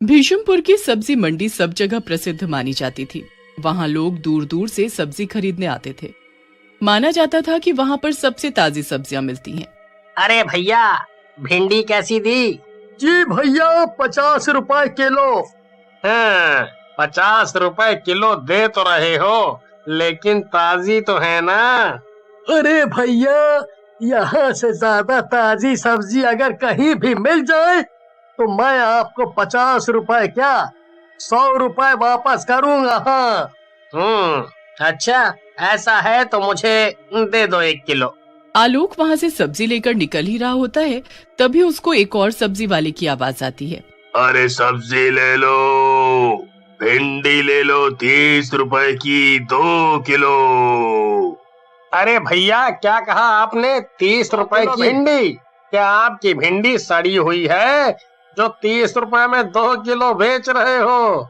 भीष्मपुर की सब्जी मंडी सब जगह प्रसिद्ध मानी जाती थी। वहाँ लोग दूर दूर से सब्जी खरीदने आते थे। माना जाता था कि वहाँ पर सबसे ताजी सब्जियाँ मिलती हैं। अरे भैया, भिंडी कैसी दी? जी भैया, 50 रुपए किलो। हाँ, 50 रुपए किलो दे तो रहे हो, लेकिन ताजी तो है ना? अरे भैया, यहाँ से ज्यादा ताजी सब्जी अगर कहीं भी मिल जाए तो मैं आपको 50 रुपए क्या 100 रुपए वापस करूँगा। हाँ। अच्छा, ऐसा है तो मुझे दे दो 1 किलो। आलोक वहाँ से सब्जी लेकर निकल ही रहा होता है, तभी उसको एक और सब्जी वाले की आवाज आती है। अरे सब्जी ले लो, भिंडी ले लो, 30 रुपए की 2 किलो। अरे भैया, क्या कहा आपने? 30 रुपए की भिंडी? क्या आपकी भिंडी सड़ी हुई है जो 30 रुपए में 2 किलो बेच रहे हो?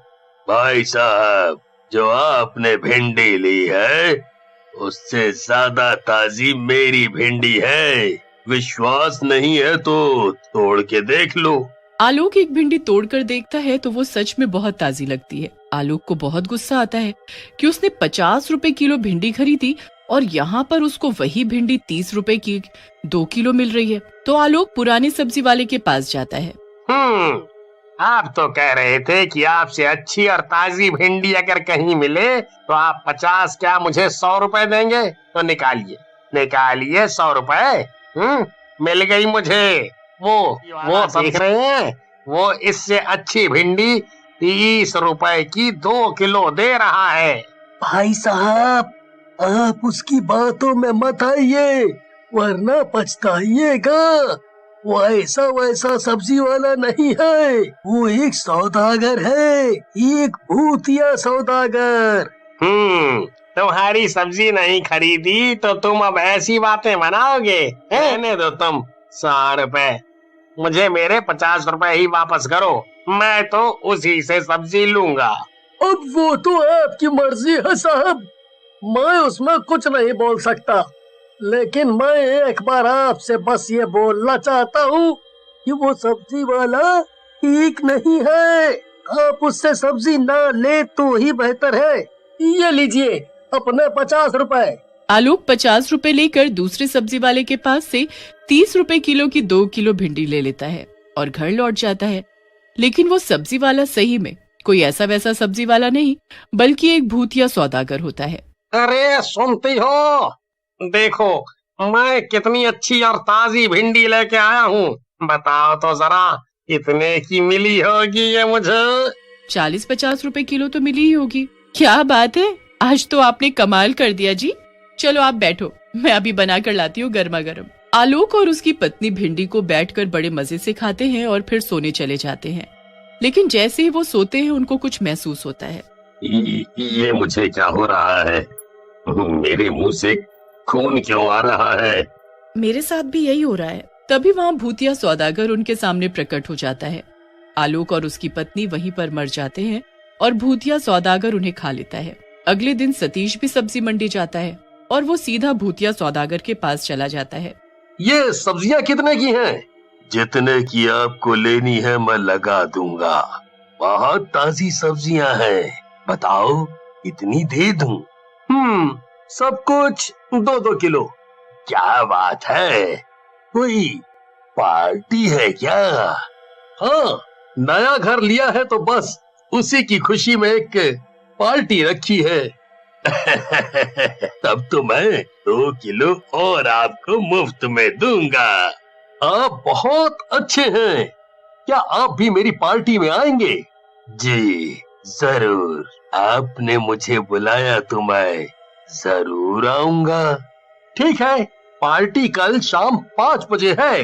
भाई साहब, जो आपने भिंडी ली है उससे ज्यादा ताजी मेरी भिंडी है। विश्वास नहीं है तो तोड़ के देख लो। आलोक एक भिंडी तोड़कर देखता है तो वो सच में बहुत ताजी लगती है। आलोक को बहुत गुस्सा आता है कि उसने 50 रुपए किलो भिंडी खरीदी और यहाँ पर उसको वही भिंडी 30 रुपए की 2 किलो मिल रही है। तो आलोक पुराने सब्जी वाले के पास जाता है। आप तो कह रहे थे कि आपसे अच्छी और ताजी भिंडी अगर कहीं मिले तो आप 50 क्या मुझे 100 रुपए देंगे? तो निकालिए 100 रुपए। मिल गई मुझे। वो देख रहे हैं, वो इससे अच्छी भिंडी 30 रुपए की 2 किलो दे रहा है। भाई साहब, आप उसकी बातों में मत आइए वरना पछताइएगा। वो ऐसा वैसा सब्जी वाला नहीं है, वो एक सौदागर है, एक भूतिया सौदागर। तुम्हारी सब्जी नहीं खरीदी तो तुम अब ऐसी बातें बनाओगे? रहने दो तुम 100 रुपए, मुझे मेरे 50 रुपए ही वापस करो। मैं तो उसी से सब्जी लूंगा। अब वो तो आपकी मर्जी है साहब, मैं उसमें कुछ नहीं बोल सकता, लेकिन मैं एक बार आपसे बस ये बोलना चाहता हूँ कि वो सब्जी वाला ठीक नहीं है। आप उससे सब्जी ना ले तो ही बेहतर है। ये लीजिए अपने 50 रुपए। आलोक 50 रुपए लेकर दूसरे सब्जी वाले के पास से 30 रुपए किलो की 2 किलो भिंडी ले लेता है और घर लौट जाता है। लेकिन वो सब्जी वाला सही में कोई ऐसा वैसा सब्जी वाला नहीं, बल्कि एक भूतिया सौदागर होता है। अरे सुनती हो? देखो मैं कितनी अच्छी और ताजी भिंडी लेके आया हूँ। बताओ तो जरा कितने की मिली होगी ये मुझे? 40-50 रुपए किलो तो मिली ही होगी। क्या बात है, आज तो आपने कमाल कर दिया जी। चलो आप बैठो, मैं अभी बना कर लाती हूँ गर्मा गर्म। आलोक और उसकी पत्नी भिंडी को बैठकर बड़े मजे से खाते हैं और फिर सोने चले जाते हैं। लेकिन जैसे ही वो सोते हैं उनको कुछ महसूस होता है। ये मुझे क्या हो रहा है? मेरे मुंह से खून क्यों आ रहा है? मेरे साथ भी यही हो रहा है। तभी वहाँ भूतिया सौदागर उनके सामने प्रकट हो जाता है। आलोक और उसकी पत्नी वहीं पर मर जाते हैं और भूतिया सौदागर उन्हें खा लेता है। अगले दिन सतीश भी सब्जी मंडी जाता है और वो सीधा भूतिया सौदागर के पास चला जाता है। ये सब्जियाँ कितने की हैं? जितने की आपको लेनी है मैं लगा दूंगा। बहुत ताजी सब्जियां हैं, बताओ कितनी दे दूं? सब कुछ 2-2 किलो। क्या बात है, कोई पार्टी है क्या? हाँ, नया घर लिया है तो बस उसी की खुशी में एक पार्टी रखी है। तब तो मैं 2 किलो और आपको मुफ्त में दूंगा। आप बहुत अच्छे हैं, क्या आप भी मेरी पार्टी में आएंगे? जी जरूर, आपने मुझे बुलाया तो मैं जरूर आऊंगा। ठीक है, पार्टी कल शाम 5 बजे है।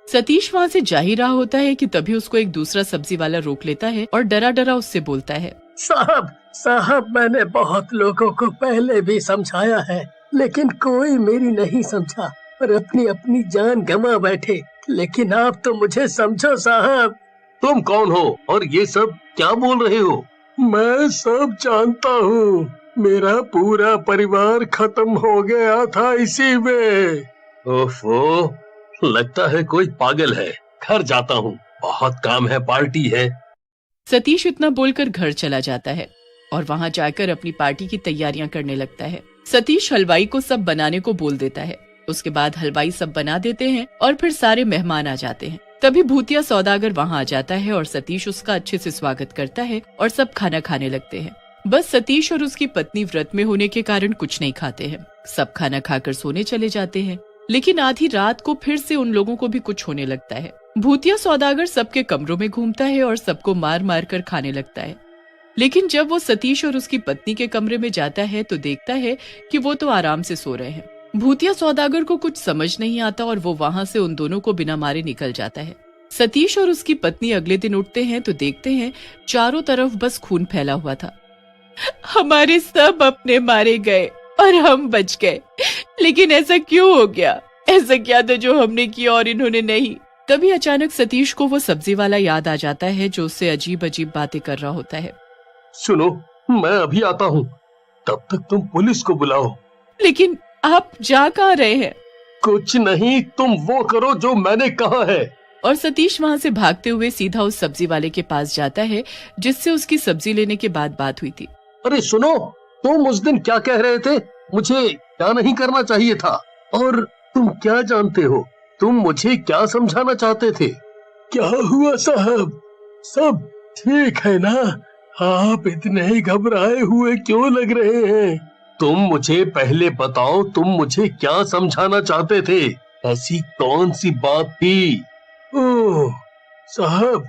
सतीश वहाँ से जा ही रहा होता है कि तभी उसको एक दूसरा सब्जी वाला रोक लेता है और डरा डरा उससे बोलता है। साहब, मैंने बहुत लोगों को पहले भी समझाया है, लेकिन कोई मेरी नहीं समझा और अपनी अपनी जान गंवा बैठे। लेकिन आप तो मुझे समझो साहब। तुम कौन हो और ये सब क्या बोल रहे हो? मैं सब जानता हूँ, मेरा पूरा परिवार खत्म हो गया था इसी में। ओफो, लगता है कोई पागल है। घर जाता हूँ, बहुत काम है, पार्टी है। सतीश इतना बोलकर घर चला जाता है और वहां जाकर अपनी पार्टी की तैयारियां करने लगता है। सतीश हलवाई को सब बनाने को बोल देता है। उसके बाद हलवाई सब बना देते हैं और फिर सारे मेहमान आ जाते हैं। तभी भूतिया सौदागर वहां आ जाता है और सतीश उसका अच्छे से स्वागत करता है और सब खाना खाने लगते हैं। बस सतीश और उसकी पत्नी व्रत में होने के कारण कुछ नहीं खाते हैं। सब खाना खाकर सोने चले जाते हैं, लेकिन आधी रात को फिर से उन लोगों को भी कुछ होने लगता है। भूतिया सौदागर सबके कमरों में घूमता है और सबको मार मार कर खाने लगता है। लेकिन जब वो सतीश और उसकी पत्नी के कमरे में जाता है तो देखता है कि वो तो आराम से सो रहे हैं। भूतिया सौदागर को कुछ समझ नहीं आता और वो वहां से उन दोनों को बिना मारे निकल जाता है। सतीश और उसकी पत्नी अगले दिन उठते हैं तो देखते हैं चारों तरफ बस खून फैला हुआ था। हमारे सब अपने मारे गए और हम बच गए, लेकिन ऐसा क्यों हो गया? ऐसा क्या था जो हमने किया और इन्होंने नहीं? तभी अचानक सतीश को वो सब्जी वाला याद आ जाता है जो उससे अजीब अजीब बातें कर रहा होता है। सुनो, मैं अभी आता हूँ, तब तक तुम पुलिस को बुलाओ। लेकिन आप जा कहाँ रहे हैं? कुछ नहीं, तुम वो करो जो मैंने कहा है। और सतीश वहाँ से भागते हुए सीधा उस सब्जी वाले के पास जाता है जिससे उसकी सब्जी लेने के बाद बात हुई थी। अरे सुनो, तुम उस दिन क्या कह रहे थे? मुझे क्या नहीं करना चाहिए था? और तुम क्या जानते हो? तुम मुझे क्या समझाना चाहते थे? क्या हुआ साहब, सब ठीक है ना? आप इतने ही घबराए हुए क्यों लग रहे हैं? तुम मुझे पहले बताओ, तुम मुझे क्या समझाना चाहते थे? ऐसी कौन सी बात थी? ओह साहब,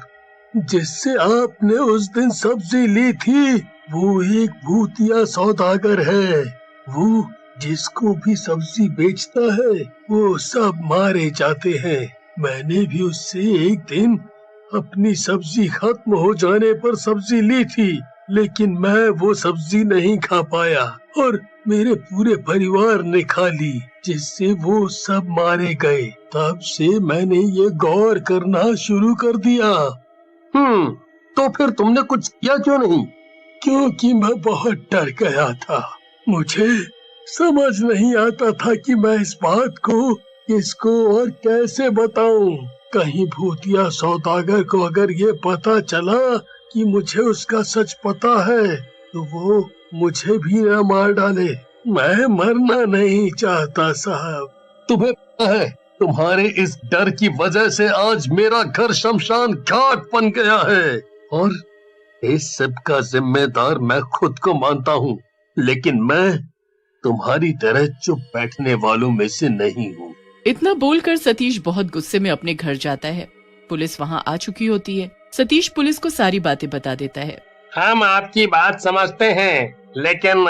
जिससे आपने उस दिन सब्जी ली थी वो एक भूतिया सौदागर है। वो जिसको भी सब्जी बेचता है वो सब मारे जाते हैं। मैंने भी उससे एक दिन अपनी सब्जी खत्म हो जाने पर सब्जी ली थी, लेकिन मैं वो सब्जी नहीं खा पाया और मेरे पूरे परिवार ने खा ली, जिससे वो सब मारे गए। तब से मैंने ये गौर करना शुरू कर दिया। तो फिर तुमने कुछ किया क्यों नहीं? क्योंकि मैं बहुत डर गया था। मुझे समझ नहीं आता था कि मैं इस बात को किसको और कैसे बताऊं। कहीं भूतिया सौदागर को अगर ये पता चला कि मुझे उसका सच पता है तो वो मुझे भी न मार डाले। मैं मरना नहीं चाहता साहब। तुम्हें पता है, तुम्हारे इस डर की वजह से आज मेरा घर शमशान घाट बन गया है और इस सब का जिम्मेदार मैं खुद को मानता हूँ, लेकिन मैं तुम्हारी तरह चुप बैठने वालों में से नहीं हूँ। इतना बोलकर सतीश बहुत गुस्से में अपने घर जाता है। पुलिस वहाँ आ चुकी होती है। सतीश पुलिस को सारी बातें बता देता है। हम आपकी बात समझते हैं, लेकिन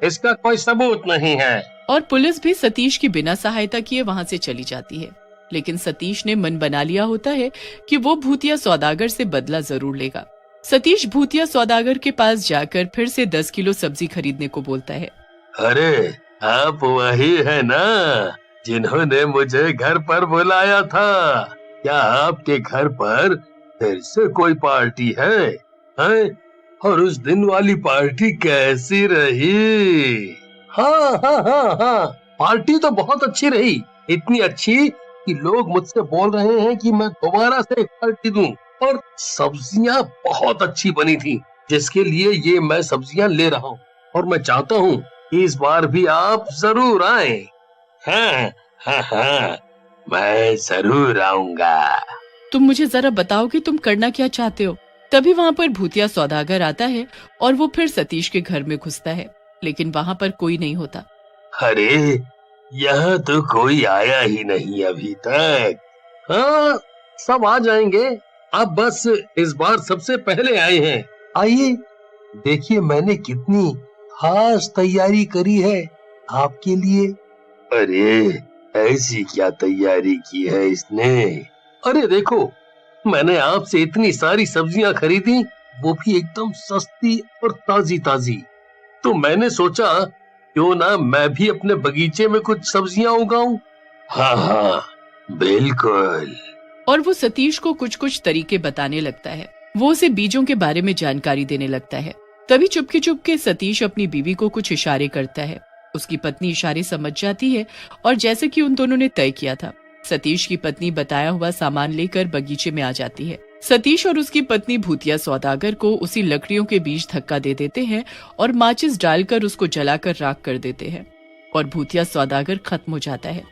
इसका कोई सबूत नहीं है। और पुलिस भी सतीश की बिना सहायता किए वहाँ से चली जाती है। लेकिन सतीश ने मन बना लिया होता है कि वो भूतिया सौदागर से बदला जरूर लेगा। सतीश भूतिया सौदागर के पास जाकर फिर से 10 किलो सब्जी खरीदने को बोलता है। अरे आप वही है ना जिन्होंने मुझे घर पर बुलाया था? क्या आपके घर पर फिर से कोई पार्टी है? और उस दिन वाली पार्टी कैसी रही? हाँ, पार्टी तो बहुत अच्छी रही। इतनी अच्छी कि लोग मुझसे बोल रहे हैं कि मैं दोबारा से एक पार्टी दूं। और सब्जियां बहुत अच्छी बनी थी, जिसके लिए ये मैं सब्जियां ले रहा हूँ। और मैं चाहता हूँ कि इस बार भी आप जरूर आए। हाँ, मैं जरूर आऊंगा। तुम मुझे जरा बताओ कि तुम करना क्या चाहते हो? तभी वहाँ पर भूतिया सौदागर आता है और वो फिर सतीश के घर में घुसता है, लेकिन वहाँ पर कोई नहीं होता। अरे यहाँ तो कोई आया ही नहीं अभी तक। हाँ, सब आ जाएंगे। आप बस इस बार सबसे पहले आए हैं। आइए, देखिए मैंने कितनी खास तैयारी करी है आपके लिए। अरे ऐसी क्या तैयारी की है इसने? अरे देखो, मैंने आपसे इतनी सारी सब्जियां खरीदी, वो भी एकदम सस्ती और ताजी ताजी। तो मैंने सोचा क्यों ना मैं भी अपने बगीचे में कुछ सब्जियां उगाऊं। हाँ, बिल्कुल। और वो सतीश को कुछ कुछ तरीके बताने लगता है। वो उसे बीजों के बारे में जानकारी देने लगता है। तभी चुपके चुपके सतीश अपनी बीवी को कुछ इशारे करता है। उसकी पत्नी इशारे समझ जाती है और जैसे कि उन दोनों ने तय किया था, सतीश की पत्नी बताया हुआ सामान लेकर बगीचे में आ जाती है। सतीश और उसकी पत्नी भूतिया सौदागर को उसी लकड़ियों के बीच धक्का दे देते हैं और माचिस डालकर उसको जलाकर राख कर देते हैं और भूतिया सौदागर खत्म हो जाता है।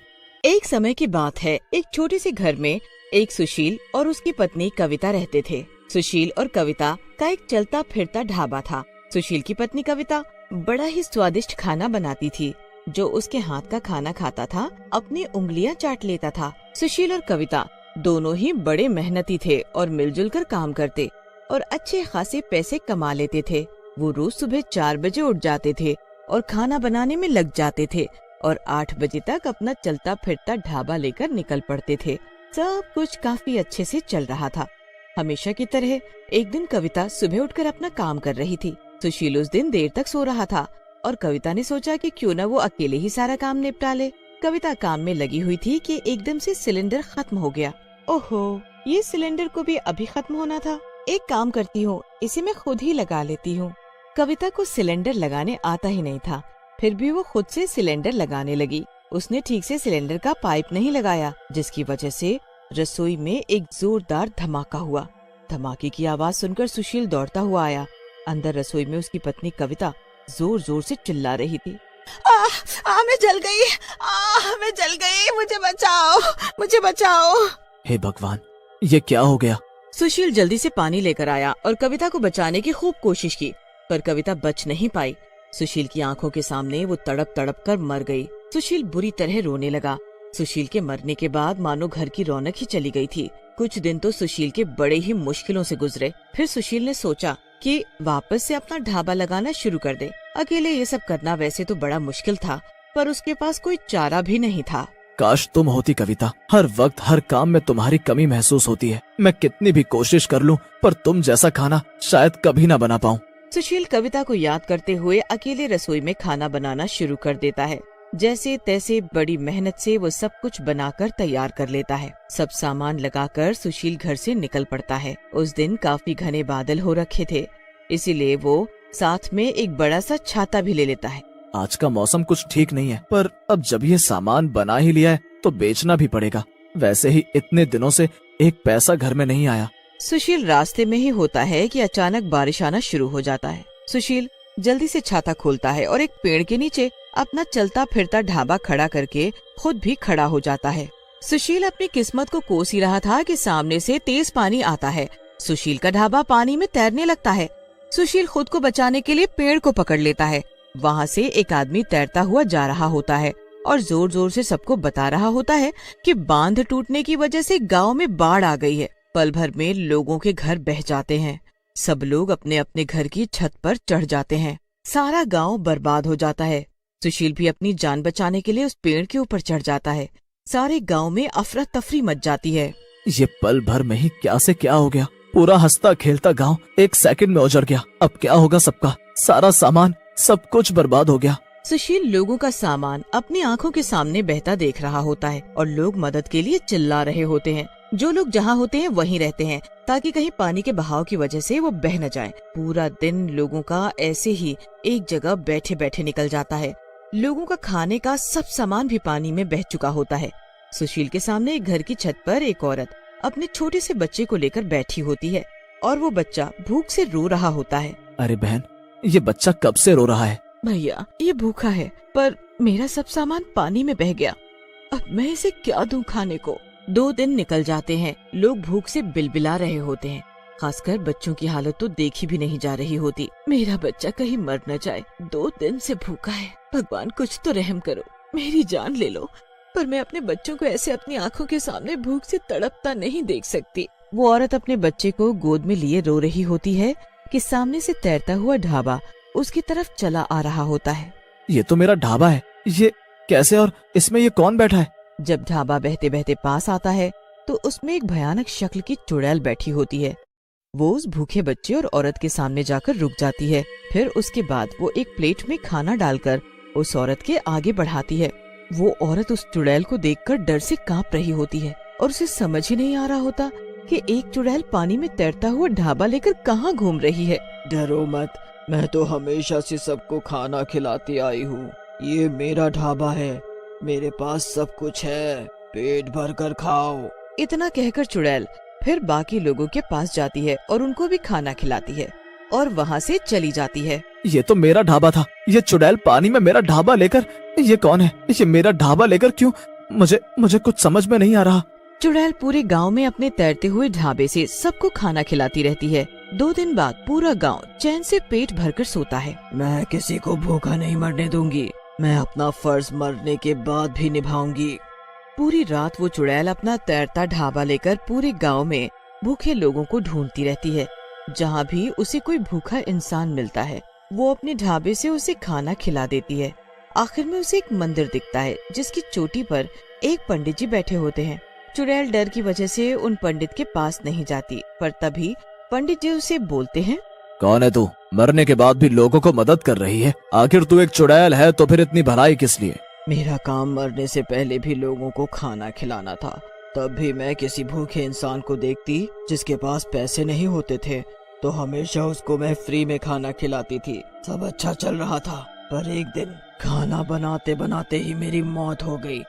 एक समय की बात है, एक छोटे से घर में एक सुशील और उसकी पत्नी कविता रहते थे। सुशील और कविता का एक चलता फिरता ढाबा था। सुशील की पत्नी कविता बड़ा ही स्वादिष्ट खाना बनाती थी। जो उसके हाथ का खाना खाता था अपनी उंगलियां चाट लेता था। सुशील और कविता दोनों ही बड़े मेहनती थे और मिलजुल कर काम करते और अच्छे खासे पैसे कमा लेते थे। वो रोज सुबह 4 बजे उठ जाते थे और खाना बनाने में लग जाते थे और 8 बजे तक अपना चलता फिरता ढाबा लेकर निकल पड़ते थे। सब कुछ काफी अच्छे से चल रहा था। हमेशा की तरह एक दिन कविता सुबह उठकर अपना काम कर रही थी। सुशील उस दिन देर तक सो रहा था और कविता ने सोचा कि क्यों न वो अकेले ही सारा काम निपटा ले। कविता काम में लगी हुई थी कि एकदम से सिलेंडर खत्म हो गया। ओहो, ये सिलेंडर को भी अभी खत्म होना था। एक काम करती हूँ, इसे मैं खुद ही लगा लेती हूँ। कविता को सिलेंडर लगाने आता ही नहीं था, फिर भी वो खुद से सिलेंडर लगाने लगी। उसने ठीक से सिलेंडर का पाइप नहीं लगाया, जिसकी वजह से रसोई में एक जोरदार धमाका हुआ। धमाके की आवाज सुनकर सुशील दौड़ता हुआ आया। अंदर रसोई में उसकी पत्नी कविता जोर जोर से चिल्ला रही थी। मैं जल गई, मैं जल गई, मुझे बचाओ, मुझे बचाओ। हे भगवान, ये क्या हो गया? सुशील जल्दी से पानी लेकर आया और कविता को बचाने की खूब कोशिश की, पर कविता बच नहीं पाई। सुशील की आंखों के सामने वो तड़प तड़प कर मर गई। सुशील बुरी तरह रोने लगा। सुशील के मरने के बाद मानो घर की रौनक ही चली गई थी। कुछ दिन तो सुशील के बड़े ही मुश्किलों से गुजरे। फिर सुशील ने सोचा कि वापस से अपना ढाबा लगाना शुरू कर दे। अकेले ये सब करना वैसे तो बड़ा मुश्किल था, पर उसके पास कोई चारा भी नहीं था। काश तुम होती कविता। हर वक्त हर काम में तुम्हारी कमी महसूस होती है। मैं कितनी भी कोशिश कर लूं, पर तुम जैसा खाना शायद कभी ना बना पाऊं। सुशील कविता को याद करते हुए अकेले रसोई में खाना बनाना शुरू कर देता है। जैसे तैसे बड़ी मेहनत से वो सब कुछ बनाकर तैयार कर लेता है। सब सामान लगाकर सुशील घर से निकल पड़ता है। उस दिन काफी घने बादल हो रखे थे, इसीलिए वो साथ में एक बड़ा सा छाता भी ले लेता है। आज का मौसम कुछ ठीक नहीं है, पर अब जब ये सामान बना ही लिया है तो बेचना भी पड़ेगा। वैसे ही इतने दिनों से एक पैसा घर में नहीं आया। सुशील रास्ते में ही होता है कि अचानक बारिश आना शुरू हो जाता है। सुशील जल्दी से छाता खोलता है और एक पेड़ के नीचे अपना चलता फिरता ढाबा खड़ा करके खुद भी खड़ा हो जाता है। सुशील अपनी किस्मत को कोस ही रहा था कि सामने से तेज पानी आता है। सुशील का ढाबा पानी में तैरने लगता है। सुशील खुद को बचाने के लिए पेड़ को पकड़ लेता है। वहाँ से एक आदमी तैरता हुआ जा रहा होता है और जोर जोर से सबको बता रहा होता है कि बांध टूटने की वजह से गांव में बाढ़ आ गई है। पल भर में लोगों के घर बह जाते हैं। सब लोग अपने अपने घर की छत पर चढ़ जाते हैं। सारा गांव बर्बाद हो जाता है। सुशील भी अपनी जान बचाने के लिए उस पेड़ के ऊपर चढ़ जाता है। सारे गांव में अफरा तफरी मच जाती है। ये पल भर में ही क्या से क्या हो गया। पूरा हंसता खेलता गांव एक सेकंड में उजड़ गया। अब क्या होगा सबका? सारा सामान, सब कुछ बर्बाद हो गया। सुशील लोगों का सामान अपनी आंखों के सामने बहता देख रहा होता है और लोग मदद के लिए चिल्ला रहे होते हैं। जो लोग जहाँ होते हैं वहीं रहते हैं ताकि कहीं पानी के बहाव की वजह से वो बह न जाए। पूरा दिन लोगों का ऐसे ही एक जगह बैठे बैठे निकल जाता है। लोगों का खाने का सब सामान भी पानी में बह चुका होता है। सुशील के सामने एक घर की छत पर एक औरत अपने छोटे से बच्चे को लेकर बैठी होती है और वो बच्चा भूख से रो रहा होता है। अरे बहन, ये बच्चा कब से रो रहा है? भैया, ये भूखा है, पर मेरा सब सामान पानी में बह गया। अब मैं इसे क्या दूं खाने को? 2 दिन निकल जाते हैं। लोग भूख से बिलबिला रहे होते हैं। खासकर बच्चों की हालत तो देखी भी नहीं जा रही होती। मेरा बच्चा कहीं मर न जाए। 2 दिन से भूखा है। भगवान कुछ तो रहम करो, मेरी जान ले लो, पर मैं अपने बच्चों को ऐसे अपनी आंखों के सामने भूख से तड़पता नहीं देख सकती। वो औरत अपने बच्चे को गोद में लिए रो रही होती है कि सामने से तैरता हुआ ढाबा उसकी तरफ चला आ रहा होता है। ये तो मेरा ढाबा है, ये कैसे और इसमें ये कौन बैठा है? जब ढाबा बहते बहते पास आता है तो उसमें एक भयानक शक्ल की चुड़ैल बैठी होती है। वो उस भूखे बच्चे और औरत के सामने जाकर रुक जाती है। फिर उसके बाद वो एक प्लेट में खाना डालकर उस औरत के आगे बढ़ाती है। वो औरत उस चुड़ैल को देखकर डर से कांप रही होती है और उसे समझ ही नहीं आ रहा होता कि एक चुड़ैल पानी में तैरता हुआ ढाबा लेकर कहाँ घूम रही है। डरो मत, मैं तो हमेशा से सबको खाना खिलाती आई हूँ। ये मेरा ढाबा है, मेरे पास सब कुछ है, पेट भर कर खाओ। इतना कहकर चुड़ैल फिर बाकी लोगों के पास जाती है और उनको भी खाना खिलाती है और वहाँ से चली जाती है। ये तो मेरा ढाबा था। ये चुड़ैल पानी में मेरा ढाबा लेकर, ये कौन है? ये मेरा ढाबा लेकर क्यों? मुझे कुछ समझ में नहीं आ रहा। चुड़ैल पूरे गांव में अपने तैरते हुए ढाबे से सबको खाना खिलाती रहती है। 2 दिन बाद पूरा गांव चैन से पेट भरकर सोता है। मैं किसी को भूखा नहीं मरने दूंगी। मैं अपना फर्ज मरने के बाद भी निभाऊंगी। पूरी रात वो चुड़ैल अपना तैरता ढाबा लेकर पूरे गांव में भूखे लोगों को ढूंढती रहती है। जहाँ भी उसे कोई भूखा इंसान मिलता है वो अपने ढाबे से उसे खाना खिला देती है। आखिर में उसे एक मंदिर दिखता है जिसकी चोटी पर एक पंडित जी बैठे होते हैं। चुड़ैल डर की वजह से उन पंडित के पास नहीं जाती, पर तभी पंडित जी उसे बोलते हैं, कौन है तू? मरने के बाद भी लोगों को मदद कर रही है। आखिर तू एक चुड़ैल है तो फिर इतनी भलाई किस लिए? मेरा काम मरने से पहले भी लोगों को खाना खिलाना था। तब भी मैं किसी भूखे इंसान को देखती जिसके पास पैसे नहीं होते थे तो हमेशा उसको मैं फ्री में खाना खिलाती थी। सब अच्छा चल रहा था, पर एक दिन खाना बनाते बनाते ही मेरी मौत हो गई।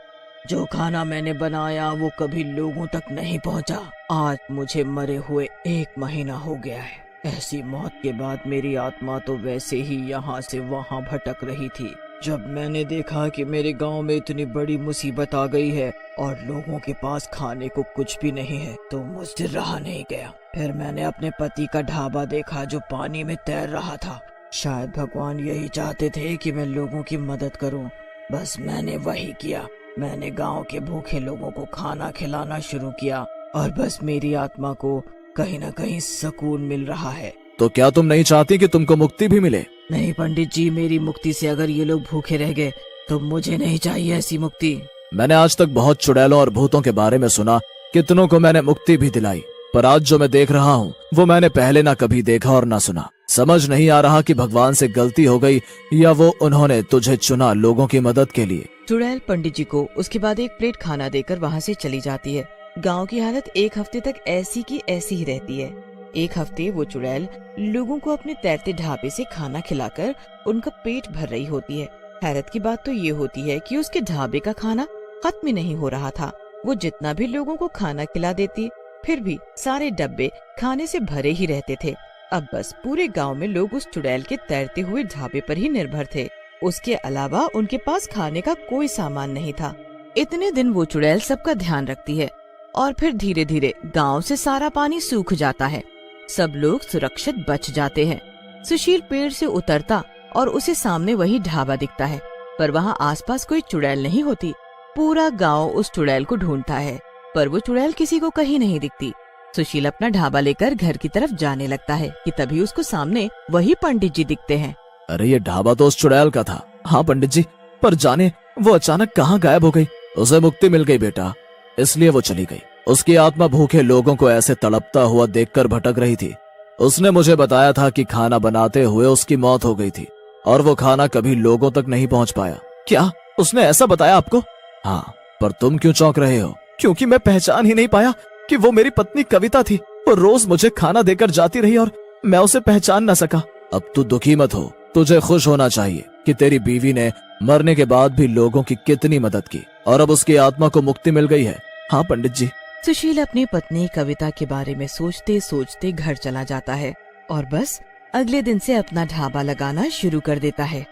जो खाना मैंने बनाया वो कभी लोगों तक नहीं पहुंचा। आज मुझे मरे हुए 1 महीना हो गया है। ऐसी मौत के बाद मेरी आत्मा तो वैसे ही यहाँ से वहाँ भटक रही थी। जब मैंने देखा कि मेरे गांव में इतनी बड़ी मुसीबत आ गई है और लोगों के पास खाने को कुछ भी नहीं है तो मुझसे रहा नहीं गया। फिर मैंने अपने पति का ढाबा देखा जो पानी में तैर रहा था। शायद भगवान यही चाहते थे कि मैं लोगों की मदद करूं। बस मैंने वही किया। मैंने गांव के भूखे लोगों को खाना खिलाना शुरू किया और बस मेरी आत्मा को कहीं न कहीं सुकून मिल रहा है। तो क्या तुम नहीं चाहती कि तुमको मुक्ति भी मिले? नहीं पंडित जी, मेरी मुक्ति से अगर ये लोग भूखे रह गए तो मुझे नहीं चाहिए ऐसी मुक्ति। मैंने आज तक बहुत चुड़ैलों और भूतों के बारे में सुना, कितनों को मैंने मुक्ति भी दिलाई, पर आज जो मैं देख रहा हूँ वो मैंने पहले ना कभी देखा और ना सुना। समझ नहीं आ रहा कि भगवान से गलती हो गई या वो उन्होंने तुझे चुना लोगों की मदद के लिए। चुड़ैल पंडित जी को उसके बाद एक प्लेट खाना देकर वहाँ से चली जाती है। गांव की हालत 1 हफ्ते तक ऐसी की ऐसी ही रहती है। 1 हफ्ते वो चुड़ैल लोगों को अपने तैरते ढाबे से खाना खिलाकर उनका पेट भर रही होती है। हैरत की बात तो ये होती है कि उसके ढाबे का खाना खत्म ही नहीं हो रहा था। वो जितना भी लोगों को खाना खिला देती फिर भी सारे डब्बे खाने से भरे ही रहते थे। अब बस पूरे गांव में लोग उस चुड़ैल के तैरते हुए ढाबे पर ही निर्भर थे। उसके अलावा उनके पास खाने का कोई सामान नहीं था। इतने दिन वो चुड़ैल सबका ध्यान रखती है और फिर धीरे धीरे गांव से सारा पानी सूख जाता है। सब लोग सुरक्षित बच जाते हैं। सुशील पेड़ से उतरता और उसे सामने वही ढाबा दिखता है, पर वहाँ आसपास कोई चुड़ैल नहीं होती। पूरा गांव उस चुड़ैल को ढूंढता है, पर वो चुड़ैल किसी को कहीं नहीं दिखती। सुशील अपना ढाबा लेकर घर की तरफ जाने लगता है कि तभी उसको सामने वही पंडित जी दिखते हैं। अरे ये ढाबा तो उस चुड़ैल का था। हाँ पंडित जी, पर जाने वो अचानक कहाँ गायब हो गई। उसे मुक्ति मिल गई बेटा, इसलिए वो चली गई। उसकी आत्मा भूखे लोगों को ऐसे तड़पता हुआ देखकर भटक रही थी। उसने मुझे बताया था कि खाना बनाते हुए उसकी मौत हो गई थी और वो खाना कभी लोगों तक नहीं पहुंच पाया। क्या उसने ऐसा बताया आपको? हाँ, पर तुम क्यों चौंक रहे हो? क्योंकि मैं पहचान ही नहीं पाया कि वो मेरी पत्नी कविता थी। वो रोज मुझे खाना देकर जाती रही और मैं उसे पहचान न सका। अब तू दुखी मत हो, तुझे खुश होना चाहिए कि तेरी बीवी ने मरने के बाद भी लोगों की कितनी मदद की और अब उसकी आत्मा को मुक्ति मिल गई है। हाँ पंडित जी। सुशील अपनी पत्नी कविता के बारे में सोचते सोचते घर चला जाता है और बस अगले दिन से अपना ढाबा लगाना शुरू कर देता है।